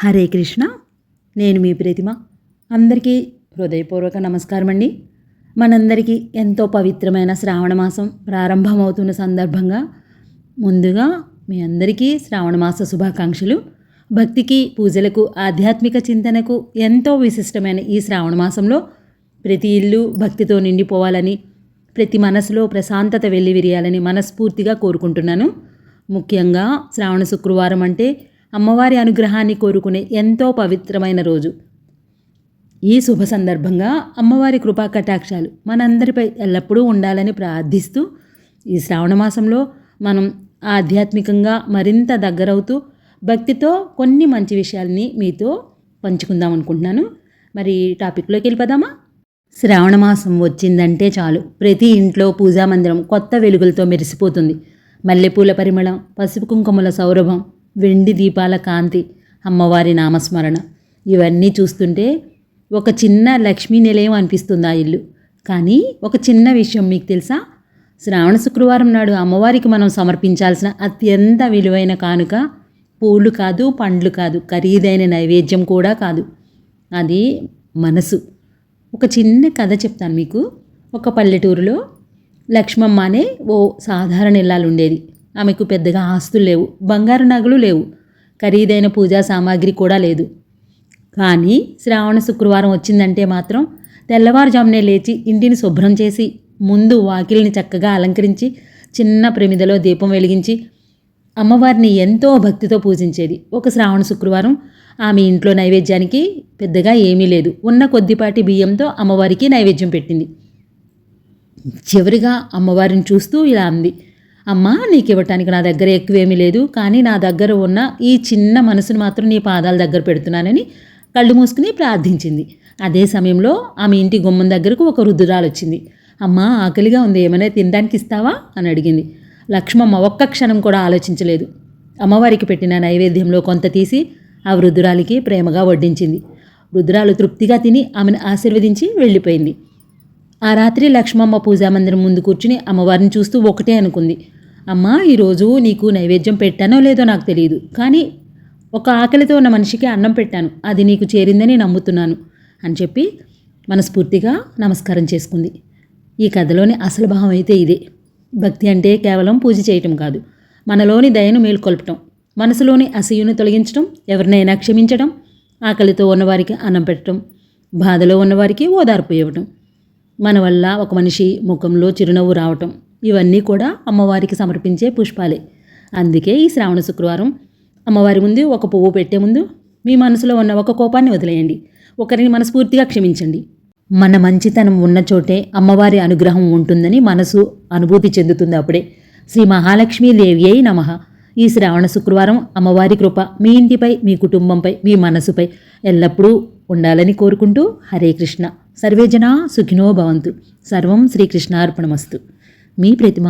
హరే కృష్ణ. నేను మీ ప్రతిమ. అందరికీ హృదయపూర్వక నమస్కారం అండి. మనందరికీ ఎంతో పవిత్రమైన శ్రావణ మాసం ప్రారంభమవుతున్న సందర్భంగా ముందుగా మీ అందరికీ శ్రావణ మాస శుభాకాంక్షలు. భక్తికి, పూజలకు, ఆధ్యాత్మిక చింతనకు ఎంతో విశిష్టమైన ఈ శ్రావణ మాసంలో ప్రతి ఇల్లు భక్తితో నిండిపోవాలని, ప్రతి మనసులో ప్రశాంతత వెల్లివిరియాలని మనస్ఫూర్తిగా కోరుకుంటున్నాను. ముఖ్యంగా శ్రావణ శుక్రవారం అంటే అమ్మవారి అనుగ్రహాన్ని కోరుకునే ఎంతో పవిత్రమైన రోజు. ఈ శుభ సందర్భంగా అమ్మవారి కృపా కటాక్షాలు మనందరిపై ఎల్లప్పుడూ ఉండాలని ప్రార్థిస్తూ ఈ శ్రావణ మాసంలో మనం ఆధ్యాత్మికంగా మరింత దగ్గరవుతూ భక్తితో కొన్ని మంచి విషయాల్ని మీతో పంచుకుందాం అనుకుంటున్నాను. మరి టాపిక్లోకి వెళ్ళిపోదామా? శ్రావణ మాసం వచ్చిందంటే చాలు ప్రతి ఇంట్లో పూజా మందిరం కొత్త వెలుగులతో మెరిసిపోతుంది. మల్లెపూల పరిమళం, పసుపు కుంకుమల సౌరభం, వెండి దీపాల కాంతి, అమ్మవారి నామస్మరణ ఇవన్నీ చూస్తుంటే ఒక చిన్న లక్ష్మీ నిలయం అనిపిస్తుంది ఆ ఇల్లు. కానీ ఒక చిన్న విషయం మీకు తెలుసా? శ్రావణ శుక్రవారం నాడు అమ్మవారికి మనం సమర్పించాల్సిన అత్యంత విలువైన కానుక పూలు కాదు, పండ్లు కాదు, ఖరీదైన నైవేద్యం కూడా కాదు. అది మనసు. ఒక చిన్న కథ చెప్తాను మీకు. ఒక పల్లెటూరులో లక్ష్మమ్మ అనే ఓ సాధారణ ఇల్లాలు ఉండేది. ఆమెకు పెద్దగా ఆస్తులు లేవు, బంగారు నగలు లేవు, ఖరీదైన పూజా సామాగ్రి కూడా లేదు. కానీ శ్రావణ శుక్రవారం వచ్చిందంటే మాత్రం తెల్లవారుజామునే లేచి ఇంటిని శుభ్రం చేసి ముందు వాకిలిని చక్కగా అలంకరించి చిన్న ప్రమిదలో దీపం వెలిగించి అమ్మవారిని ఎంతో భక్తితో పూజించేది. ఒక శ్రావణ శుక్రవారం ఆమె ఇంట్లో నైవేద్యానికి పెద్దగా ఏమీ లేదు. ఉన్న కొద్దిపాటి బియ్యంతో అమ్మవారికి నైవేద్యం పెట్టింది. చివరిగా అమ్మవారిని చూస్తూ ఇలా అంది, అమ్మా, నీకు ఇవ్వటానికి నా దగ్గర ఎక్కువేమీ లేదు, కానీ నా దగ్గర ఉన్న ఈ చిన్న మనసును మాత్రం నీ పాదాల దగ్గర పెడుతున్నానని కళ్ళు మూసుకుని ప్రార్థించింది. అదే సమయంలో ఆమె ఇంటి గుమ్మం దగ్గరకు ఒక వృద్ధురాలు వచ్చింది. అమ్మా, ఆకలిగా ఉంది, ఏమైనా తినడానికి ఇస్తావా అని అడిగింది. లక్ష్మమ్మ ఒక్క క్షణం కూడా ఆలోచించలేదు. అమ్మవారికి పెట్టిన నైవేద్యంలో కొంత తీసి ఆ వృద్ధురాలికి ప్రేమగా వడ్డించింది. వృద్ధురాలు తృప్తిగా తిని ఆమెను ఆశీర్వదించి వెళ్ళిపోయింది. ఆ రాత్రి లక్ష్మమ్మ పూజామందిరం ముందు కూర్చుని అమ్మవారిని చూస్తూ ఒకటే అనుకుంది, అమ్మా, ఈరోజు నీకు నైవేద్యం పెట్టానో లేదో నాకు తెలియదు, కానీ ఒక ఆకలితో ఉన్న మనిషికి అన్నం పెట్టాను, అది నీకు చేరిందని నమ్ముతున్నాను అని చెప్పి మనస్ఫూర్తిగా నమస్కారం చేసుకుంది. ఈ కథలోని అసలు భావం అయితే ఇదే. భక్తి అంటే కేవలం పూజ చేయటం కాదు, మనలోని దయను మేల్కొల్పటం, మనసులోని అసూయను తొలగించడం, ఎవరినైనా క్షమించడం, ఆకలితో ఉన్నవారికి అన్నం పెట్టడం, బాధలో ఉన్నవారికి ఓదార్పు ఇవ్వటం, మన వల్ల ఒక మనిషి ముఖంలో చిరునవ్వు రావటం, ఇవన్నీ కూడా అమ్మవారికి సమర్పించే పుష్పాలే. అందుకే ఈ శ్రావణ శుక్రవారం అమ్మవారి ముందు ఒక పువ్వు పెట్టే ముందు మీ మనసులో ఉన్న ఒక కోపాన్ని వదిలేయండి, ఒకరిని మనస్ఫూర్తిగా క్షమించండి. మన మంచితనం ఉన్న చోటే అమ్మవారి అనుగ్రహం ఉంటుందని మనసు అనుభూతి చెందుతుంది. అప్పుడే శ్రీ మహాలక్ష్మీదేవ్యై నమః. ఈ శ్రావణ శుక్రవారం అమ్మవారి కృప మీ ఇంటిపై, మీ కుటుంబంపై, మీ మనసుపై ఎల్లప్పుడూ ఉండాలని కోరుకుంటూ హరే కృష్ణ. సర్వే జనా సుఖినో భవంతు. సర్వం శ్రీకృష్ణార్పణమస్తు. మీ ప్రతిమ.